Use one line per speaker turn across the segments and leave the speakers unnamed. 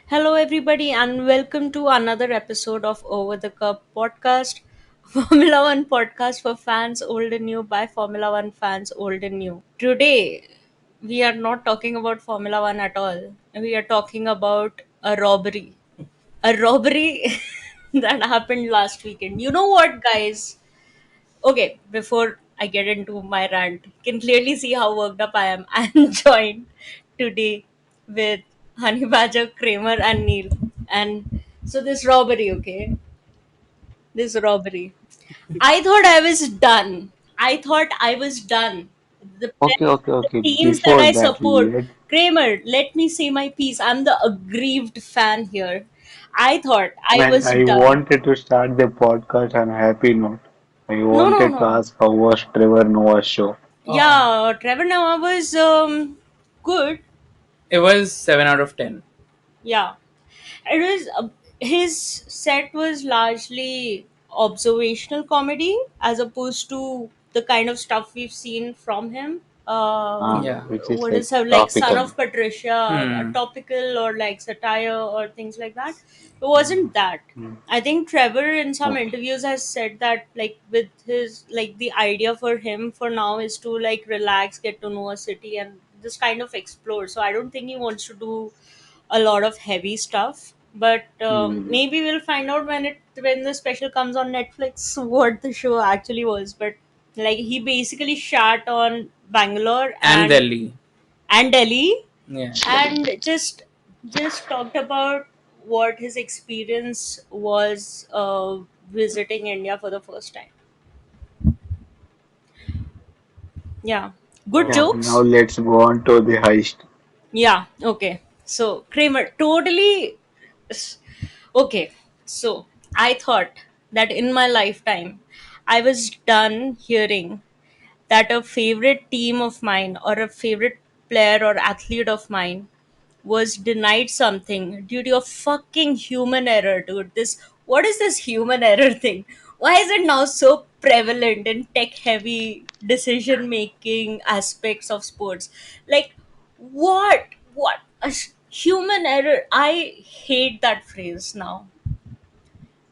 Hello, everybody, and welcome to another episode of Over the Cup podcast, Formula One podcast for fans old and new by Formula One fans old and new. Today, we are not talking about Formula One at all. We are talking about a robbery. A robbery that happened last weekend. You know what, guys? Okay, before I get into my rant, you can clearly see how worked up I am. I am joined today with Honey Badger, Kramer, and Neil. And so this robbery, okay? This robbery. I thought I was done. I thought I was done. The
Okay.
teams that
Before
I
that,
support. Kramer, let me say my piece. I'm the aggrieved fan here. I thought I
man,
was
I
done.
wanted to start the podcast on a happy note. I
No, no,
wanted to
no.
ask how was Trevor Noah's show.
Yeah, Trevor Noah was good.
It was 7 out of 10.
Yeah, it was his set was largely observational comedy as opposed to the kind of stuff we've seen from him.
Yeah.
Which is
What
like
is like Son
topical.
of Patricia, a
Hmm.
topical or like satire or things like that. It wasn't that.
Mm,
I think Trevor in some
okay.
interviews has said that like with his like the idea for him for now is to like relax, get to know a city and just kind of explore. So I don't think he wants to do a lot of heavy stuff. But
Mm,
maybe we'll find out when the special comes on Netflix what the show actually was. But like he basically shot on Bangalore
And Delhi.
and Delhi
Yeah.
and just talked about what his experience was visiting India for the first time. Yeah, good
yeah, now
jokes.
let's go on to the heist.
Yeah, okay. So, Kramer, totally. Okay, so I thought that in my lifetime, I was done hearing that a favorite team of mine or a favorite player or athlete of mine was denied something due to a fucking human error, dude. What is this human error thing? Why is it now so prevalent in tech heavy decision making aspects of sports? Like, what human error? I hate that phrase now.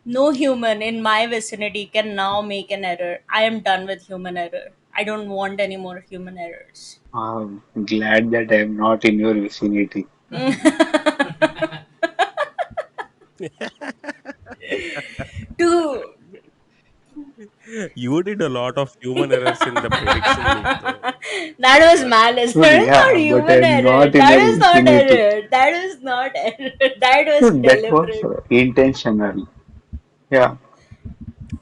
No human in my vicinity can now make an error. I am done with human error. I don't want any more human errors.
Glad that I'm not in your vicinity.
To
You did a lot of human errors in the prediction league, though.
that was malice. That is not
Yeah, but
human
I'm
error.
not in
That
your
is not
vicinity.
error. That is not error. That was
Dude, that was
deliberate.
intentional. Yeah.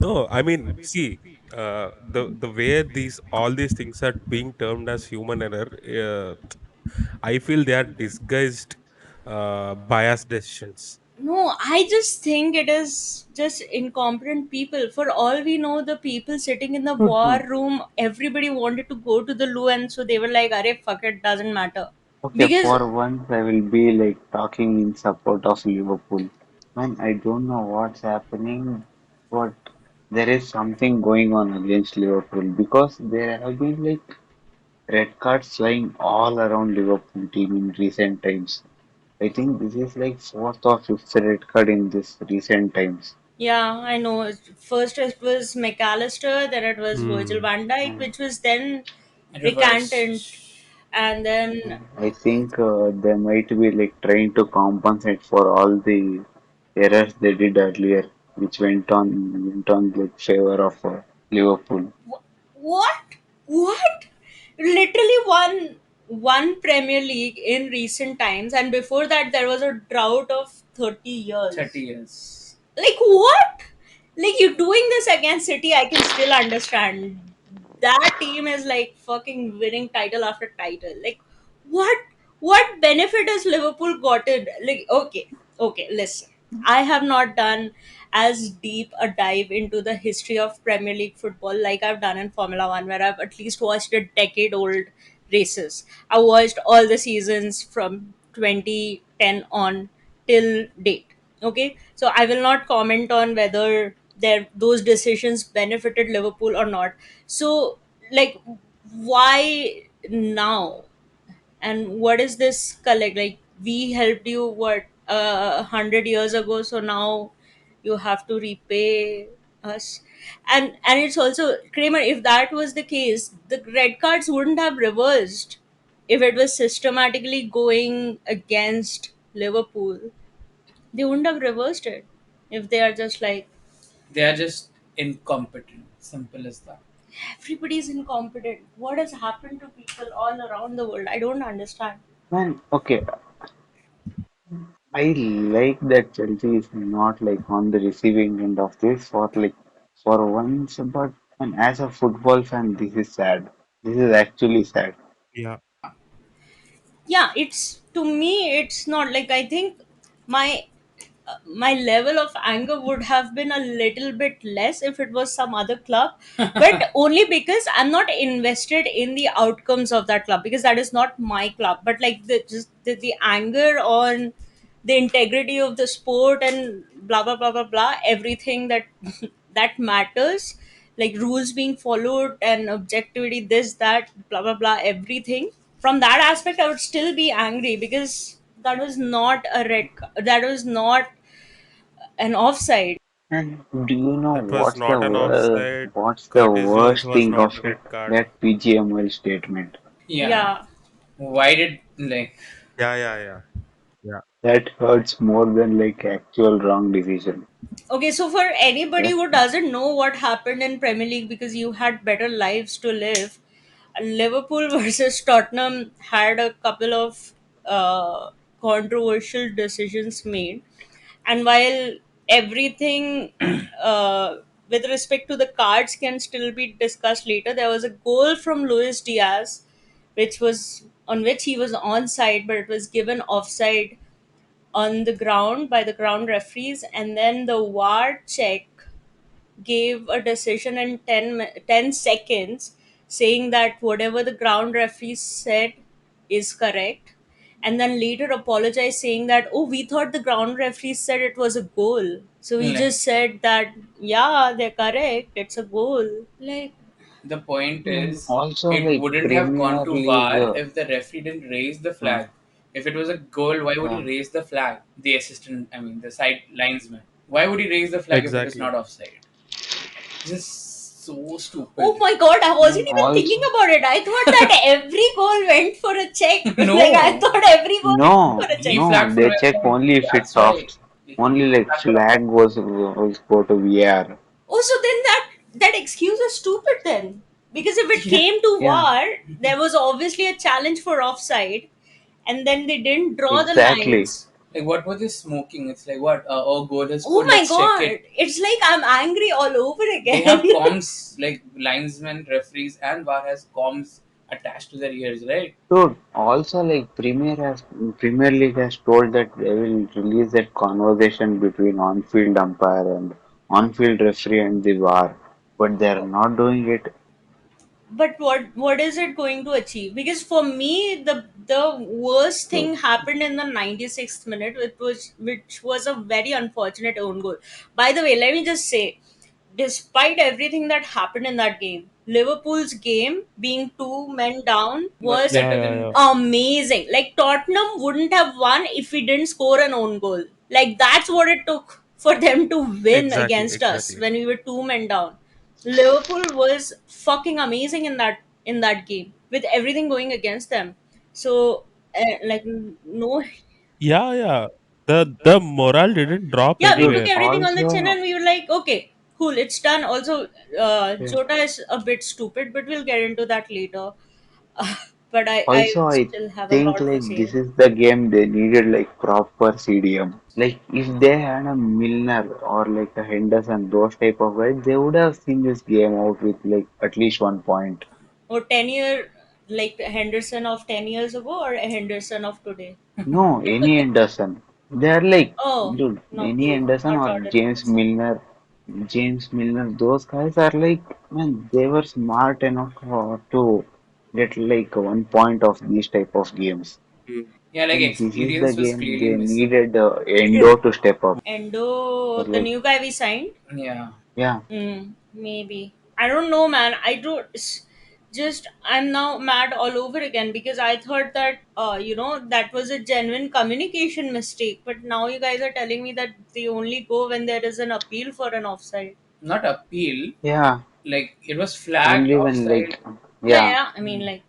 No, I mean, see, the way these all these things are being termed as human error, I feel they are disguised biased decisions.
No, I just think it is just incompetent people. For all we know, the people sitting in the war room, everybody wanted to go to the loo, and so they were like, "Arey, fuck it, doesn't matter."
Okay,
Because
for once I will be like talking in support of Liverpool. Man, I don't know what's happening, but there is something going on against Liverpool because there have been like red cards flying all around Liverpool team in recent times. I think this is like fourth or fifth red card in this recent times.
yeah, I know. First it was McAllister, then it was Virgil
Hmm.
van Dijk,
Mm,
which was then recanted,
Reverse.
and then
I think they might be like trying to compensate for all the errors they did earlier, which went on like favor of Liverpool.
what? What? Literally one Premier League in recent times, and before that there was a drought of 30
30
years.
years.
Like what? Like you doing this against City, I can still understand. That team is like fucking winning title after title. Like what? What benefit has Liverpool gotten? Like okay, listen. I have not done as deep a dive into the history of Premier League football like I've done in Formula One, where I've at least watched a decade old races. I watched all the seasons from 2010 on till date. Okay, so I will not comment on whether those decisions benefited Liverpool or not. So, like, why now? And what is this collect? Like, we helped you what 100 years ago, so now you have to repay us. And it's also, Kramer, if that was the case, the red cards wouldn't have reversed if it was systematically going against Liverpool. They wouldn't have reversed it if they are just like,
They are just incompetent. Simple as that.
everybody's incompetent. What has happened to people all around the world? I don't understand.
Man, okay, I like that Chelsea is not like on the receiving end of this for once, but and as a football fan, this is sad. This is actually sad.
Yeah.
Yeah, it's, to me it's not like, I think my my level of anger would have been a little bit less if it was some other club, but only because I'm not invested in the outcomes of that club, because that is not my club. But like the anger on the integrity of the sport and blah blah blah blah blah, everything that that matters, like rules being followed and objectivity, this that blah blah blah, everything from that aspect, I would still be angry, because that was not a that was not an offside.
And do you know
That was not an offside.
what's the
Curtis Jones
worst
was
thing
not
of
a
it?
red card.
That PGML statement.
Yeah.
Yeah.
Why did like
Yeah, yeah, yeah. Yeah.
That hurts more than like actual wrong decision.
Okay, so for anybody
That
who doesn't know what happened in Premier League, because you had better lives to live, Liverpool versus Tottenham had a couple of controversial decisions made. And while everything with respect to the cards can still be discussed later, there was a goal from Luis Diaz, which was on which he was onside, but it was given offside on the ground by the ground referees, and then the VAR check gave a decision in 10 seconds, saying that whatever the ground referee said is correct, and then later apologized, saying that, oh, we thought the ground referee said it was a goal, so we
like
just said that, yeah, they're correct, it's a goal. Like,
the point
and
is
also
it
like
wouldn't have gone
Premier
to
League.
VAR if the referee didn't raise the
Uh,
flag. If it was a goal, why would he
uh,
raise the flag? The assistant, I mean the side linesman. Why would he raise the flag if it is
Exactly.
not offside? Just so
oh
stupid.
my god, I wasn't
and
even thinking
also
about it. I thought that every goal went for a check. Like, I
No,
thought every goal went
no,
for a
he
check.
no,
flagged for
they
red
check
only.
only if it's
That's why
off.
he
Only like
flagged for
flag was go to VR.
Oh, so then that excuse is stupid then. Because if it
yeah.
came to
Yeah,
VAR, there was obviously a challenge for offside, and then they didn't draw the
exactly.
lines.
Like what was this smoking? It's like what? Oh, goal is
Oh
scored.
my
Let's check
god!
it.
It's like I'm angry all over
They
again.
have comms like linesmen, referees, and VAR has comms attached to their ears, right?
So also like Premier League has told that they will release that conversation between on-field umpire and on-field referee and the VAR, but they are not doing it.
But what is it going to achieve? Because for me, the worst thing
So
happened in the 96th minute, which was a very unfortunate own goal. By the way, let me just say, despite everything that happened in that game, Liverpool's game being two men down
Was
was
Yeah,
better
yeah,
than
yeah.
amazing. Like, Tottenham wouldn't have won if we didn't score an own goal. Like, that's what it took for them to win
Exactly,
against us
exactly.
when we were two men down. Liverpool was fucking amazing in that game with everything going against them. So, like, no,
Yeah, yeah. The morale didn't drop
yeah, we took
dude,
anywhere.
everything on the chin
also
and we were like, okay, cool, it's done. Also,
yeah,
Jota is a bit stupid, but we'll get into that later. But I
also I
still have a
think
lot to
like this
say.
is the game they needed like proper CDM. Like if they had a Milner or like a Henderson, those type of guys, they would have seen this game out with like at least 1 point.
Or 10 year, like Henderson of 10 years ago, or a Henderson of today.
No, any Anderson. They are like,
Oh,
dude,
no,
any Anderson
not
or
Jordan Henderson.
James Milner, those guys are like, man, they were smart enough to get like 1 point of these type of games.
Mm.
yeah, like
And this is the
experience was
game
clearly
they
missing.
needed Endo to step up.
Endo,
Or
the
like,
new guy we signed.
Yeah.
yeah,
Maybe. I don't know, man. I don't. just I'm now mad all over again because I thought that that was a genuine communication mistake, but now you guys are telling me that they only go when there is an appeal for an offside.
Not appeal.
Yeah,
Like it was flagged
only when
offside.
like,
Yeah,
yeah,
yeah, I mean, like,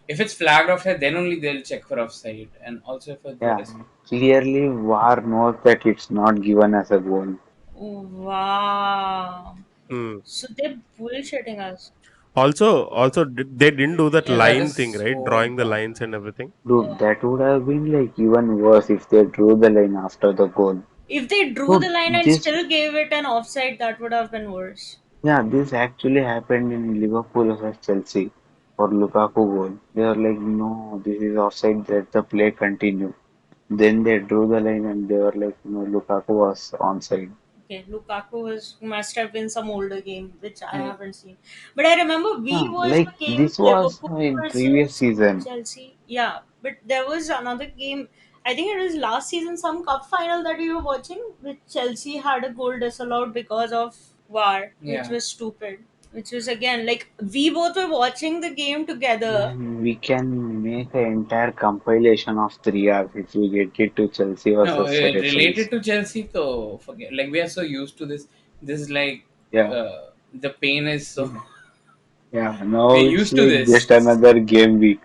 If it's flagged offside, then only they'll check for offside, and also for the
yeah.
rest.
Clearly, VAR knows that it's not given as a goal.
wow,
Hmm.
so they're bullshitting us.
Also, they didn't do that
Yeah, that
line
is
thing, right?
so
Drawing the
dumb.
lines and everything.
Dude, that would have been like even worse if they drew the line after the goal.
If they drew the
Dude,
line and
this,
still gave it an offside, that would have been worse.
yeah, this actually happened in Liverpool versus Chelsea for Lukaku goal. They were like, no, this is offside, let the play continue. Then they drew the line and they were like, no, Lukaku was onside.
Okay, Lukaku was must have been some older game which I
Yeah.
haven't seen. But I remember we
Huh,
watched
like
the game
this was
Liverpool
in previous
versus
season.
Chelsea. Yeah, but there was another game. I think it was last season, some cup final that we were watching, which Chelsea had a goal disallowed because of VAR, which
Yeah.
was stupid. Which was again like we both were watching the game together.
Man, we can make an entire compilation of 3 hours if we get it to Chelsea
No,
versus
related
referees.
to Chelsea, though, forget. Like we are so used to this. This is like
Yeah.
the pain is so.
Yeah,
We're
now it's
used to
like just
this.
another game week.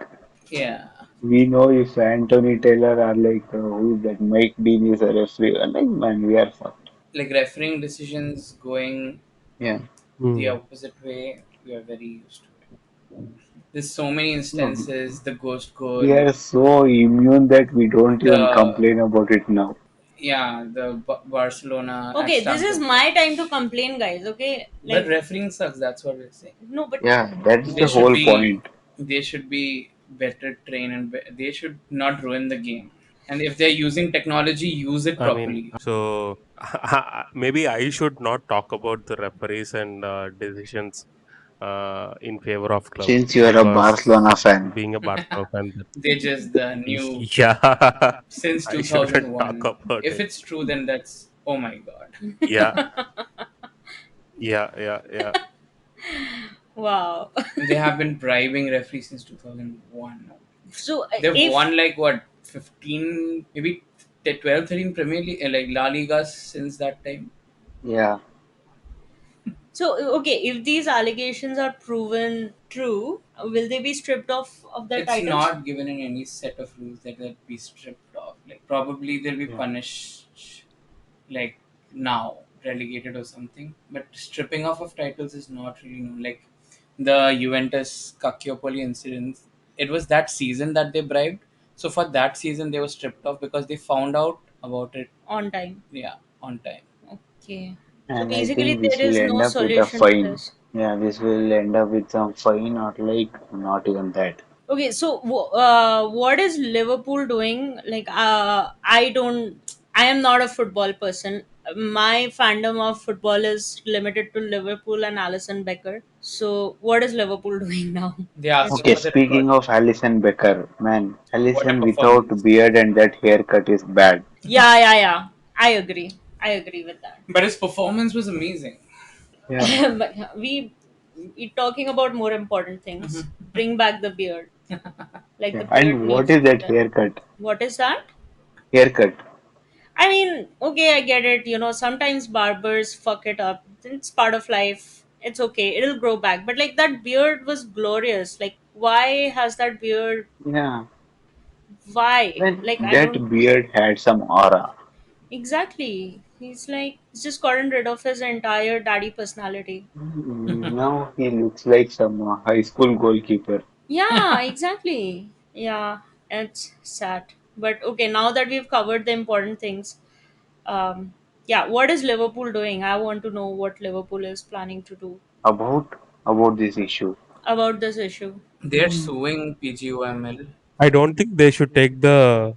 Yeah,
We know if Anthony Taylor are like, who is that? Mike Dean is a referee. I'm like, man, we are fucked.
like refereeing decisions going
Yeah.
the
Hmm.
opposite way. We are very used to it. There's so many
No,
instances. The ghost
we
goal,
are so immune that we don't even
the
complain about it now.
yeah, the Barcelona at
Okay, this is
Stamford
my
Bridge.
time to complain, guys. Okay,
But
like
refereeing sucks. That's what we're saying.
no, but
Yeah, that's
They
the
should
whole
be
point.
they should be better trained and they should not ruin the game. And if they're using technology, use it
I mean,
properly.
so maybe I should not talk about the referees and decisions in favor of club
Since you are a Barcelona
because
fan.
being a Barcelona fan,
They just the new
yeah,
since
I shouldn't talk
2001.
about
If
it.
it's true, then that's oh my god.
Yeah, yeah.
wow.
They have been bribing referees since 2001.
So
They've
if
won like what 15 maybe 12 13 Premier League like La Ligas since that time.
Yeah.
so okay, if these allegations are proven true, will they be stripped off of their
It's
titles
not given in any set of rules that they'll be stripped off. Like probably they'll be
Yeah.
punished like now, relegated or something. But stripping off of titles is not really known. Like the Juventus Caciopoli incident, it was that season that they bribed. So for that season they were stripped off because they found out about it,
on time?
yeah, on time.
Okay. So
And I
basically,
think
there
this will
is
end
no
up with a
solution to
fine.
this.
Yeah, this will end up with some fine or like not even that.
Okay, so what is Liverpool doing? Like, I don't, I am not a football person. My fandom of football is limited to Liverpool and Alison Becker. So, what is Liverpool doing now?
They asked him
Okay,
for the record.
speaking of Alison Becker, man,
What a
Alison without
performance.
beard and that haircut is bad.
Yeah, yeah, yeah. I agree. I agree with that.
But his performance was amazing.
Yeah.
But yeah, we talking about more important things. Bring back the beard. Like the
Yeah.
beard
And what
needs
is
to be
that
done.
haircut?
What is that?
Haircut.
I mean, okay, I get it. Sometimes barbers fuck it up. It's part of life. It's okay. It'll grow back. But like that beard was glorious. Like, why has that beard?
Yeah.
Why?
Well,
Like, I don't.
that beard had some aura.
Exactly. He's just gotten rid of his entire daddy personality.
Now he looks like some high school goalkeeper.
Yeah, exactly. Yeah, it's sad. But okay, now that we've covered the important things, yeah, what is Liverpool doing? I want to know what Liverpool is planning to do
About about this issue.
about this issue.
They're suing PGOML.
I don't think they should take the.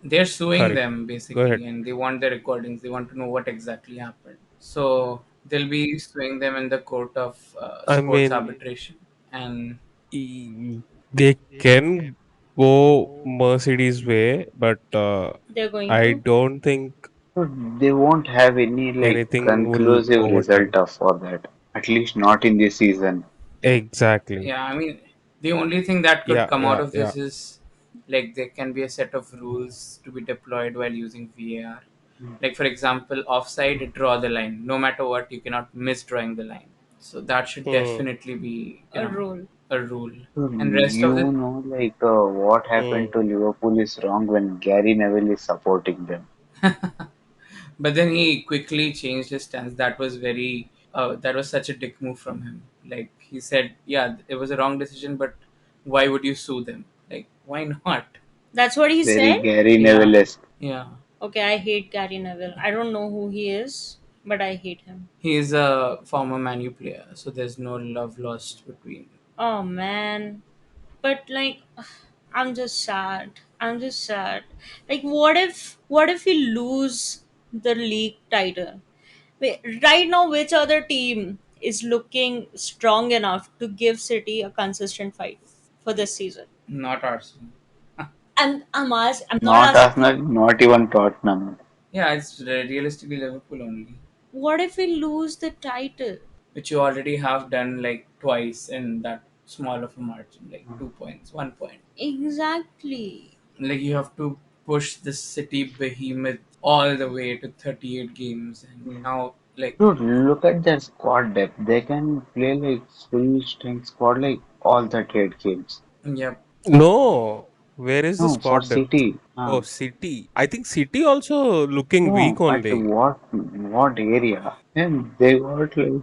They're suing
Sorry,
them
go ahead.
basically, and they want the recordings. They want to know what exactly happened. So they'll be suing them in the court of
I
sports
mean,
arbitration. And
they can go Mercedes way, but
They're going
I
to.
don't think
So they won't have any like
anything will
conclusive
overturn.
result of for that. At least not in this season.
Exactly.
Yeah, I mean, the only thing that could
Yeah,
come out
yeah,
of
yeah.
this is like there can be a set of rules to be deployed while using VAR. Like for example, offside, draw the line. No matter what, you cannot miss drawing the line. So that should
Hmm.
definitely be,
A rule.
a rule.
So
And rest of
you
the
know, like what happened
Hmm.
to Liverpool is wrong when Gary Neville is supporting them.
but then he quickly changed his stance. That was such a dick move from him. Like he said, yeah, it was a wrong decision, but why would you sue them? Like, why not?
That's what he
Very
said?
Gary
Yeah,
Neville-esque.
yeah.
Okay, I hate Gary Neville. I don't know who he is, but I hate him.
He is a former Manu player, so there's no love lost between.
Oh man. But like I'm just sad. I'm just sad. Like what if we lose the league title? Wait, right now which other team is looking strong enough to give City a consistent fight for this season?
Not Arsenal.
I'm not
Not
asking.
Arsenal, not even Tottenham.
Yeah, it's realistically Liverpool only,
What if we lose the title?
which you already have done like twice in that small of a margin, like 2 points, 1 point.
Exactly.
Like you have to push the City behemoth all the way to 38 games, and
Yeah.
now like,
Dude, look at their squad depth. They can play like full strength squad like all the trade games.
yep.
No. Where is the
No, for
squad depth?
City.
Oh, City. I think City also looking weak
No, at
only.
what area? And they got like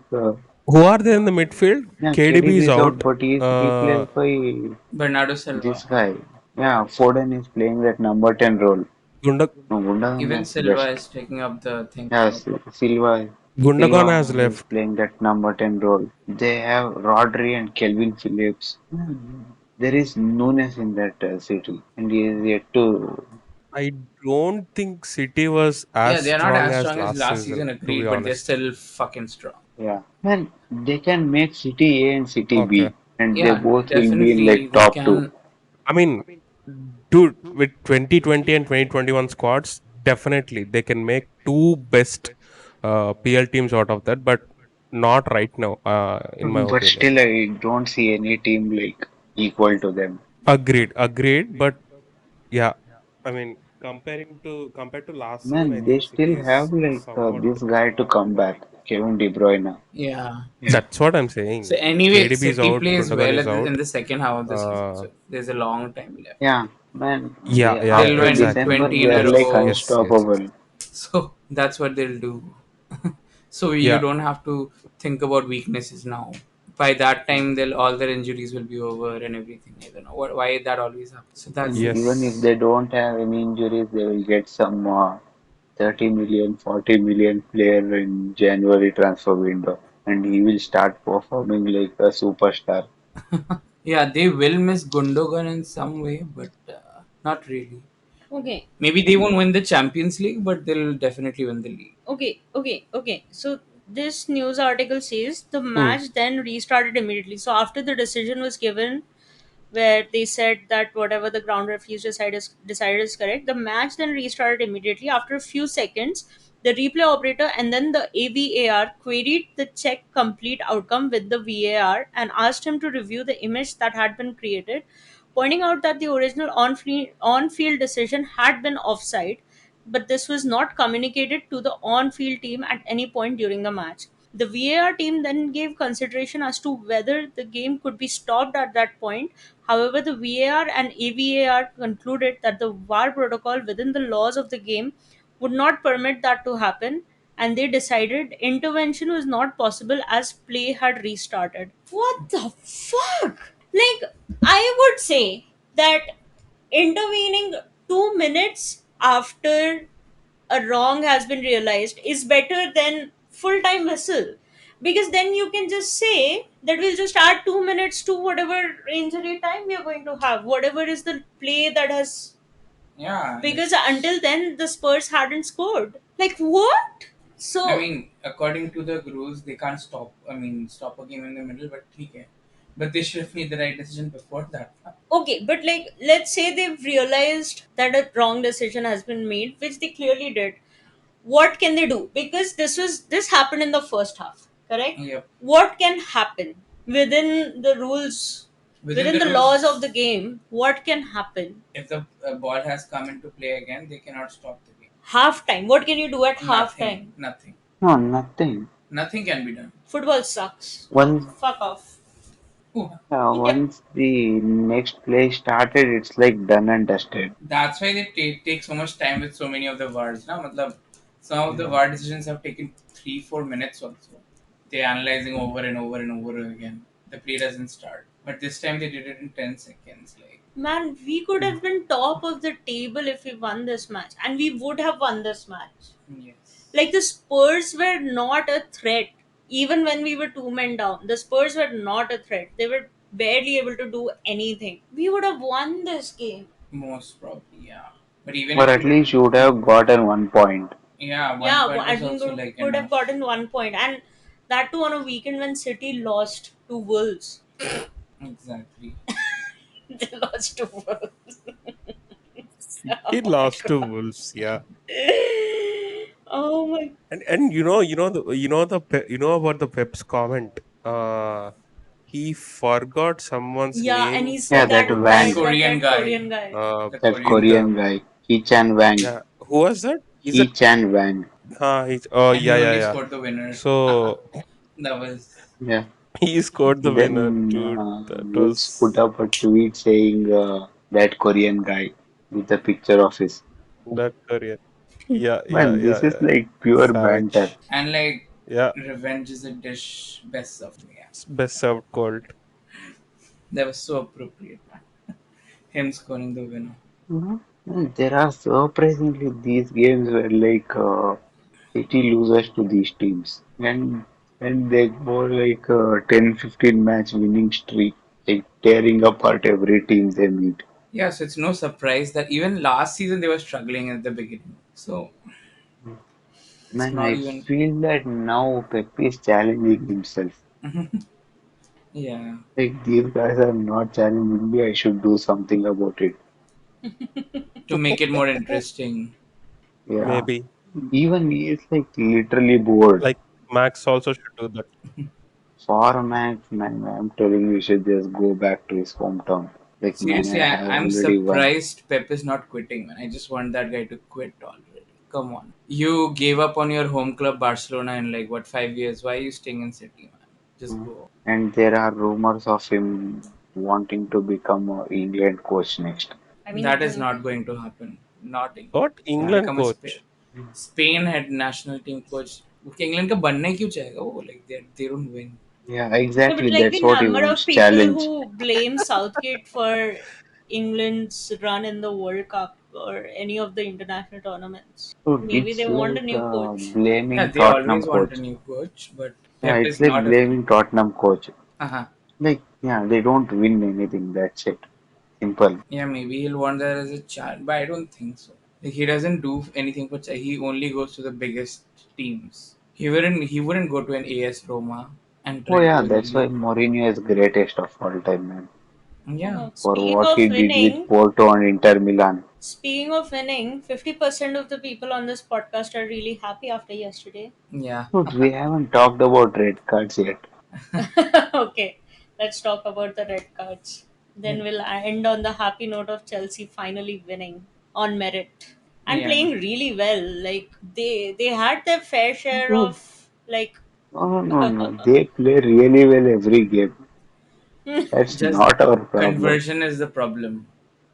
Who are they in the midfield?
yeah,
KDB
KDB
is
is out,
out.
but he is
Uh,
replaced by
Bernardo
this
Silva.
guy. Yeah, Foden is playing that number 10 role.
Gunda,
No, Gundogan
Even
is
Silva
best.
is taking up the thing.
Yeah,
Gundogan has
Silva is
left.
playing that number 10 role. They have Rodri and Kelvin Phillips. There is Nunes in that city, and he is yet to.
I don't think City was as
Yeah, they are not
strong
as
as
strong as
last
last
season,
season,
to be
agreed, but they're
honest.
still fucking strong.
Yeah, man, they can make City A and City
Okay.
B, and they
Yeah,
both will be in
definitely
like
they
top two.
can.
I mean, dude, with 2020 and 2021 squads, definitely they can make two best PL teams out of that, but not right now, in my
But
opinion.
still, I don't see any team like equal to them.
Agreed, agreed. But yeah, I mean, compared to last season, I
Man, they
think
still
City
have
is
like
somewhat.
this guy to come back, Kevin De Bruyne.
Yeah.
That's what I'm
So
saying.
anyway,
KDB is
City
out,
plays
Gundogan
well
is out.
in the second half of the season,
Uh,
so there's a long time left.
Yeah, man,
yeah,
they
yeah,
They'll
after
win
exactly.
December
20
they
in
are
a
like
Yes,
row,
yes, yes.
unstoppable.
so that's what they'll do. So you
Yeah,
don't have to think about weaknesses now. By that time, they'll all their injuries will be over and everything. I don't know why that always happens. So that's
And
the thing.
even if
yes.
they don't have any injuries, they will get some 30 million, 40 million player in January transfer window, and he will start performing like a superstar.
Yeah, they will miss Gundogan in some way, but not really.
Okay.
Maybe they won't win the Champions League, but they'll definitely win the league.
Okay. So this news article says the
Hmm.
match then restarted immediately. So after the decision was given, where they said that whatever the ground referees decided is correct, the match then restarted immediately after a few seconds. The replay operator and then the AVAR queried the check complete outcome with the VAR and asked him to review the image that had been created, pointing out that the original on-field decision had been offside, but this was not communicated to the on-field team at any point during the match. The VAR team then gave consideration as to whether the game could be stopped at that point. However, the VAR and AVAR concluded that the VAR protocol within the laws of the game would not permit that to happen, and they decided intervention was not possible as play had restarted. What the fuck? Like, I would say that intervening 2 minutes after a wrong has been realized is better than full time whistle, because then you can just say that we'll just add 2 minutes to whatever injury time we are going to have, whatever is the play that has,
Yeah,
because
it's.
until then the Spurs hadn't scored. Like what?
I
So
mean, according to the rules, they can't stop. I mean, stop a game in the middle, but okay. But they should have made the right decision before that.
okay, but like let's say they've realized that a wrong decision has been made, which they clearly did. What can they do? Because this happened in the first half, correct?
Yep.
What can happen? within the rules,
Within
within
the
the laws of
rules,
the game, what can happen?
if the ball has come into play again, they cannot stop the game.
Halftime. What can you do at
Nothing,
halftime?
nothing,
No, nothing.
nothing can be done.
Football sucks.
Once,
Fuck off.
Ooh,
Yeah.
once the next play started, it's like done and dusted.
that's why they take so much time with so many of the words. Na? Matlab, some of the
Yeah.
word decisions have taken 3-4 minutes also. They're analyzing over and over and over again. The play doesn't start. But this time they did it in 10 seconds. Like,
Man, we could have been top of the table if we won this match, and we would have won this match.
yes.
Like, the Spurs were not a threat, even when we were two men down. The Spurs were not a threat. They were barely able to do anything. We would have won this game.
Most probably, yeah. But even
Or
if
at
you,
least you would have gotten 1 point.
yeah, one
Yeah,
point
I
was
think
also
we
like
could have
enough.
gotten 1 point, and that too on a weekend when City lost to Wolves.
Exactly.
They lost to Wolves.
He
Oh my
lost to
god.
Wolves, yeah.
Oh my.
And you know about the Pep's comment. He forgot someone's
Yeah, and
name
he
Yeah,
said
that
that
That
Wang,
Korean
that
guy.
Korean guy.
The
that
Korean
in
guy.
Korean
the
guy, He Chan Wang,
yeah. Who was that? He's a
He Chan Wang.
he's oh
And he
yeah, yeah,
only
yeah.
scored the winner.
So
That was.
Yeah.
he scored the winner,
Then
dude. That
Wolves put
was
up a tweet saying that Korean guy with a picture of his.
that career. Yeah, yeah,
Man,
yeah,
this is
yeah.
like pure banter.
Savage.
And like,
Yeah,
revenge is a dish best served. Yeah.
it's best served cold.
That was so appropriate. Him scoring the winner.
Mhm. And there are surprisingly these games where like City loses to these teams, and they go like a 10-15 match winning streak, like tearing apart every team they meet.
Yeah, so it's no surprise that even last season they were struggling at the beginning. So it's
Man,
not
I
even.
feel that now Pep is challenging himself.
Yeah.
Like these guys are not challenging me, I should do something about it.
To make it more interesting.
Yeah.
Maybe
Even he is like literally bored.
like Max also should do that.
For Max, man, I'm telling you, he should just go back to his hometown. Like, man,
Seriously,
I have
I'm
already won.
surprised Pep is not quitting, man. I just want that guy to quit already. Come on. You gave up on your home club Barcelona in like what 5 years? Why are you staying in City, man? Just
Mm.
go.
And there are rumors of him wanting to become a England coach next.
I mean,
That is not going to happen. Not England.
What
He'll
England
become a Spain.
coach?
Spain had national team coach. उसके England का बनना ही क्यों चाहेगा वो like they don't win.
Yeah,
no, but
exactly.
like
That's
the
what he
number
wants.
of people
Challenge.
who blame Southgate for England's run in the World Cup or any of the international tournaments.
So
Maybe
it's
they want a
like
new coach.
Yeah,
blaming
they
Tottenham
always want a
coach.
new coach, but
Yeah,
Pep
it's
is
like
not a new.
blaming Tottenham coach.
Uh-huh.
Like, yeah, they don't win anything. That's it. Simple.
Yeah, maybe he'll want that as a child, but I don't think so. Like, he doesn't do anything for. He only goes to the biggest teams. He wouldn't go to an AS Roma and
Oh
try to
yeah,
win the
that's why
league.
Mourinho is greatest of all time, man.
Yeah.
For
Speaking
what he
of
did with
winning,
Porto and Inter Milan.
50% of the people on this podcast are really happy after yesterday.
Yeah.
Dude, we haven't talked about red cards yet.
Okay, let's talk about the red cards. Then we'll end on the happy note of Chelsea finally winning on merit and
Yeah.
playing really well. Like they had their fair share
Dude,
of like
no, no, no. They play really well every game. That's
Just
not our problem.
conversion is the problem.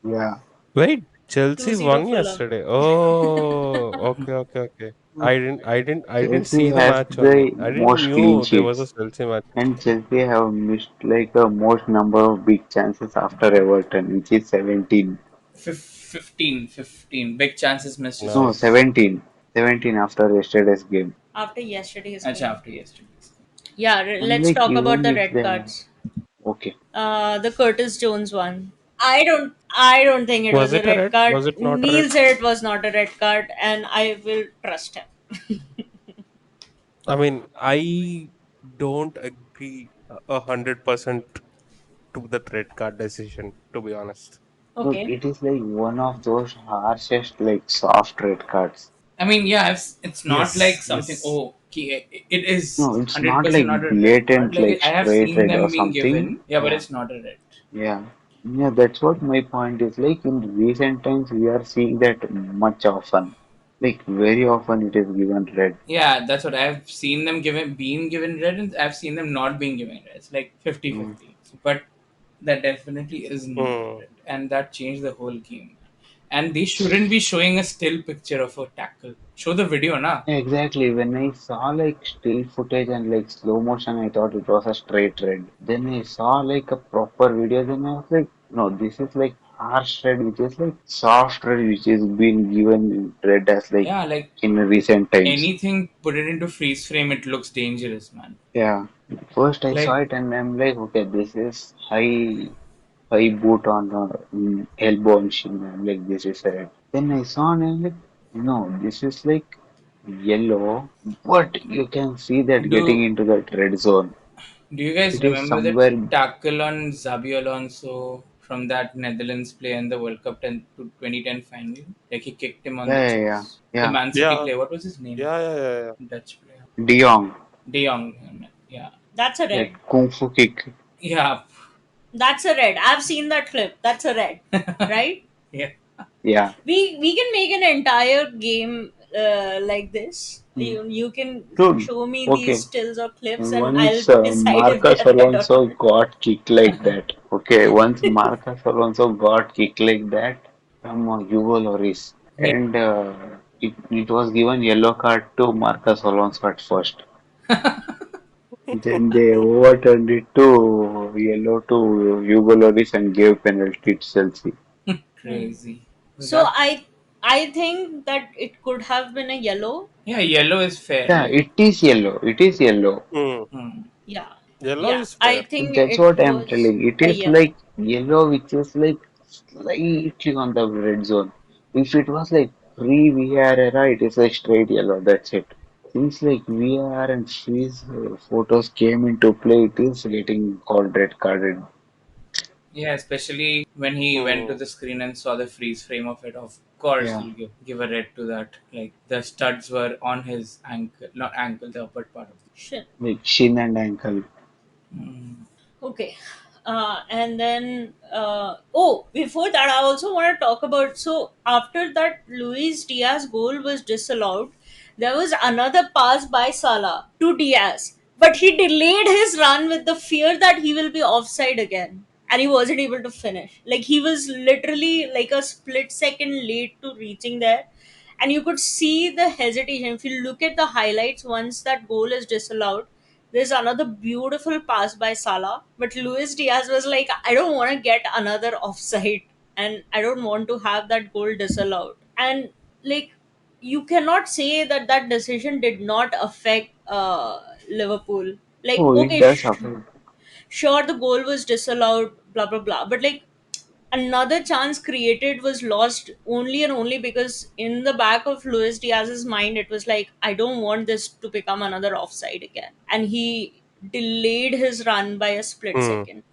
Yeah.
Wait, Chelsea
2-0
won
Fulham.
yesterday. Oh, okay, okay, okay. I didn't
Chelsea
see the
has
match only.
the
I didn't
most clean
knew there was a
sheets,
Chelsea match
and
yesterday.
Chelsea have missed like a most number of big chances after Everton, which is 17.
15. Big chances missed is
No,
Nice.
15.
17. 17 after yesterday's game.
After yesterday's
Acha,
game.
after yesterday's.
Yeah,
And
let's
like
talk about
even
the
if
red
they
cards.
okay.
The Curtis Jones one. I don't think it
Was
was a
it a
red
red?
card.
Was it not a red?
Neil said it was not a red card, and I will trust him.
I mean, I don't agree 100% to that red card decision, to be honest.
Look,
Okay.
it is like one of those harshest like soft red cards.
I mean, yeah, it's not like
Yes,
something.
yes.
Oh, it is
No, it's not
100%
like
not a red card.
blatant,
Like
like
I have
straight
seen
red or
them being
something.
given, yeah, but
Yeah,
it's not a red.
yeah, yeah. That's what my point is. Like in recent times, we are seeing that much often. Like very often, it is given red.
Yeah, that's what I've seen them given being given red, and I've seen them not being given red. It's like 50
Mm.
50. But that definitely is not a
Hmm.
red. And that changed the whole game. And they shouldn't be showing a still picture of a tackle. Show the video, na?
Yeah, exactly. When I saw like still footage and like slow motion, I thought it was a straight red. Then I saw like a proper video, then I was like, no, this is like harsh red, which is like soft red, which is being given red as like
Yeah, like
in recent times.
anything put it into freeze frame, it looks dangerous, man.
Yeah. First I saw
Like,
it and I'm like, okay, this is high boot on elbow and shin. I'm like, this is red. Then I saw and I'm like, no, this is like yellow, but you can see that getting
do
into that red zone.
do you guys
It is
remember the
somewhere.
tackle on Xabi Alonso from that Netherlands play in the World Cup 2010 final? Like he kicked him on the
Yeah, yeah, yeah,
chest. The
yeah.
Man City
Yeah,
player, what was his name?
yeah, yeah, yeah, yeah.
Dutch player.
De Jong,
De Jong. Yeah.
That's a red.
like kung fu kick.
Yeah.
That's a red. I've seen that clip. That's a red, right?
Yeah.
Yeah.
We can make an entire game like this.
Mm.
You can
Dude,
show me these
okay.
stills or clips, and I'll
Once
decide if
Marcus
they're red or
Alonso
not.
got kicked like that. Okay, once Marcus Alonso got kicked like that from Hugo Lloris,
Yeah.
and it was given yellow card to Marcus Alonso at first. Then they overturned it to yellow to Hugo Lloris and gave penalty to Chelsea.
Hmm.
Crazy. Was
So
that?
I think that it could have been a yellow.
Yeah, yellow is fair.
Yeah,
Like,
it is yellow. It is yellow.
Hmm.
hmm.
Yeah,
Yellow
yeah.
is
I
fair.
think
That's
it
what I'm
was
telling. It
a
is
yellow.
like yellow, which is like slightly on the red zone. If it was like pre-VR era, it is like straight yellow. That's it. Since like VR and freeze photos came into play, it is getting called red carded.
Yeah, especially when he went to
Hmm.
the screen and saw the freeze frame of it. Of course,
Yeah,
he'll give a red to that. Like the studs were on his ankle, not ankle, the upper part of
Shit.
like shin and ankle.
the. Mm.
Okay. And then, oh, before that, I also want to talk about. So, after that Luis Diaz goal was disallowed, there was another pass by Salah to Diaz, but he delayed his run with the fear that he will be offside again, and he wasn't able to finish. Like, he was literally like a split second late to reaching there, and you could see the hesitation. If you look at the highlights, once that goal is disallowed, there's another beautiful pass by Salah, but Luis Diaz was like, I don't want to get another offside, and I don't want to have that goal disallowed. And like, you cannot say that that decision did not affect Liverpool. Like,
Oh, it
okay,
does affect.
sure, the goal was disallowed, blah blah blah, but like, another chance created was lost only and only because in the back of Luis Diaz's mind it was like, I don't want this to become another offside again, and he delayed his run by a split
Hmm.
second.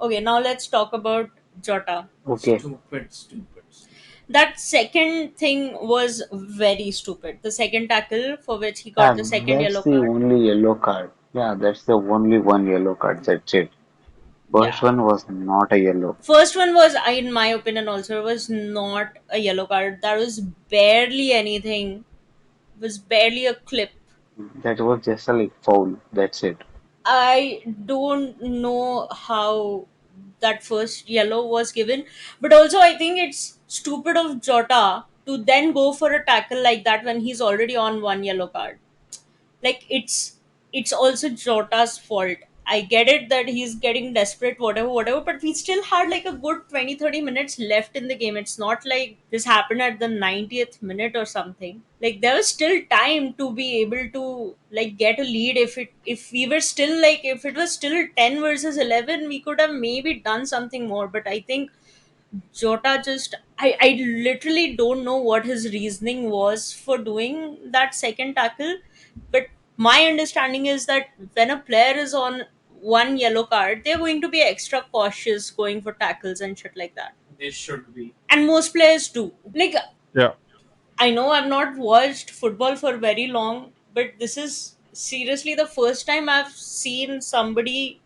Okay, now let's talk about Jota.
Okay.
Stupid, stupid, stupid.
That second thing was very stupid. The second tackle for which he got
Yeah,
the second
that's
yellow
the
card.
only yellow card. Yeah, that's the only one yellow card. That's it. First
Yeah,
one was not a yellow.
first one was, in my opinion, also was not a yellow card. That was barely anything, was barely a clip.
That was just a like foul. That's it.
I don't know how that first yellow was given, but also I think it's stupid of Jota to then go for a tackle like that when he's already on one yellow card. Like, it's also Jota's fault. I get it that he's getting desperate, whatever, but we still had like a good 20-30 minutes left in the game. It's not like this happened at the 90th minute or something. Like, there was still time to be able to like get a lead. If we were still like, if it was still 10 versus 11, we could have maybe done something more. But I think Jota just, I literally don't know what his reasoning was for doing that second tackle. But my understanding is that when a player is on one yellow card, they're going to be extra cautious going for tackles and shit like that.
They should be.
And most players do. Like,
Yeah.
I know I've not watched football for very long, but this is seriously, the first time I've seen somebody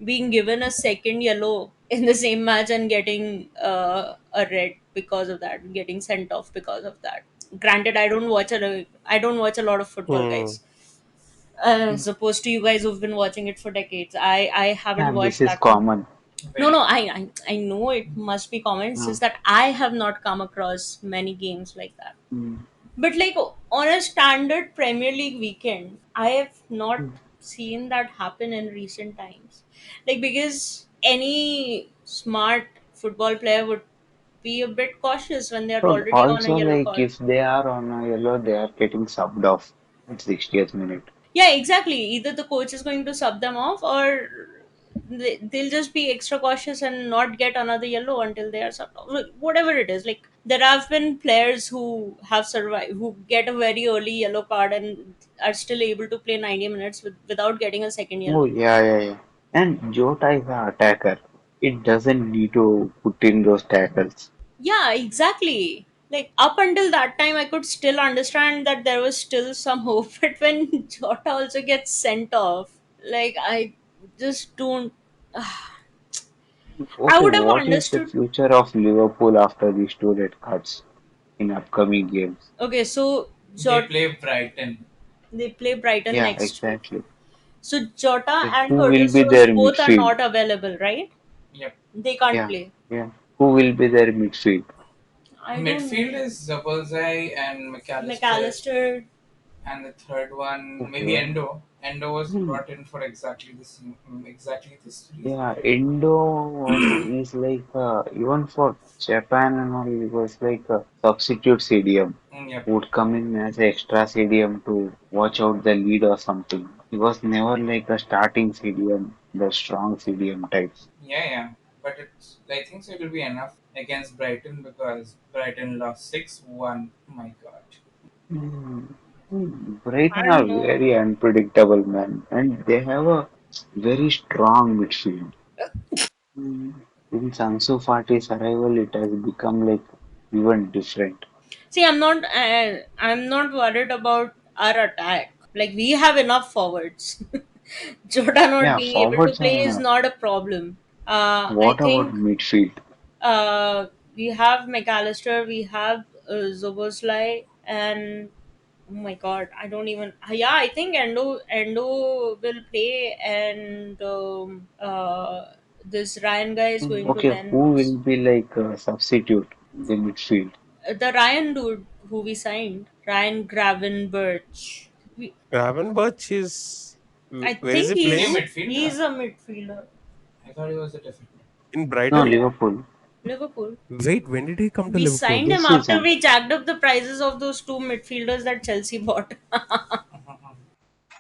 being given a second yellow in the same match and getting a red because of that, getting sent off because of that. Granted, I don't watch a lot of football,
Hmm.
guys. As opposed to you guys who've been watching it for decades, I
Yeah,
haven't
this
watched
is
that much.
common.
No,
Very
no,
common.
I know it must be common. It's
Uh,
just that I have not come across many games like that.
mm,
But like on a standard Premier League weekend, I have not
mm.
seen that happen in recent times. Like because any smart football player would be a bit cautious when they're
So
already on a
also
yellow
like
card.
if they are on a yellow, they are getting subbed off at 60th minute.
Yeah, exactly. Either the coach is going to sub them off, or they'll just be extra cautious and not get another yellow until they are subbed off. Like, whatever it is, like there have been players who have survived, who get a very early yellow card and are still able to play 90 minutes without getting a second
Oh
yellow.
yeah, yeah, yeah. And Jota is an attacker. It doesn't need to put in those tackles.
Yeah, exactly. Like up until that time, I could still understand that there was still some hope. But when Jota also gets sent off, like I just don't. I
Okay,
would have
what is the
understood.
future of Liverpool after these two red cards in upcoming games?
Okay, so
They play Brighton.
they play Brighton
Yeah,
next week.
exactly.
So Jota
Okay,
and
who will
Curtis
be
Jones
their
both are
midfield?
not available, right?
Yep.
They can't
Yeah,
play.
yeah. Who will be their midfield?
I don't
Midfield
know.
is Zabozai and McAllister,
McAllister.
and the third one maybe
Okay.
Endo. Endo was
Hmm.
brought in for exactly this reason.
Yeah, Indo was is like even for Japan and all, it was like a substitute CDM.
Yep.
Would come in as an extra CDM to watch out the lead or something. He was never like a starting CDM, the strong CDM types.
Yeah, yeah. But I think so it will be enough against Brighton because Brighton lost 6-1. My God.
Hmm.
I
Brighton are
don't know.
very unpredictable, man, and they have a very strong midfield. Hmm. Since Ansu Fati's arrival, it has become like even different.
See, I'm not worried about our attack. Like we have enough forwards. Jota not
Yeah,
being able to
forwards are
play is
enough.
not a problem. I
What about
think
midfield?
we have McAllister, we have Zoboslai, and oh my god, I don't even. Yeah, I think Endo will play, and this Ryan guy is going to
Okay,
then
who will be like a substitute in the midfield?
the Ryan dude who we signed, Ryan Gravenberch. We,
Gravenberch is
I
where is
think
he
Same
playing?
midfielder.
he's a midfielder.
I thought he was a different one.
In
No,
Brighton?
Liverpool.
Liverpool.
Wait, when did he come to
We
Liverpool?
signed him
This
after
season.
we jacked up the prices of those two midfielders that Chelsea bought.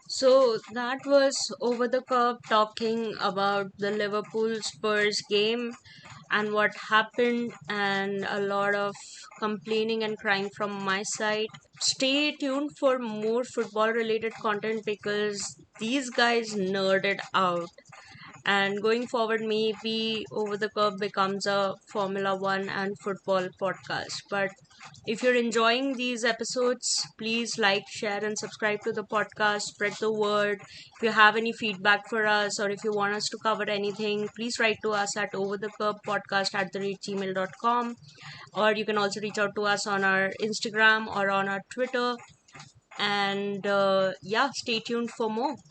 So that was over the curb talking about the Liverpool Spurs game and what happened, and a lot of complaining and crying from my side. Stay tuned for more football related content because these guys nerded out, and going forward maybe over the curve becomes a Formula 1 and football podcast. But if you're enjoying these episodes, please like, share, and subscribe to the podcast. Spread the word. If you have any feedback for us, or if you want us to cover anything, please write to us at overthecurvepodcast@gmail.com, or you can also reach out to us on our Instagram or on our Twitter. And yeah, stay tuned for more.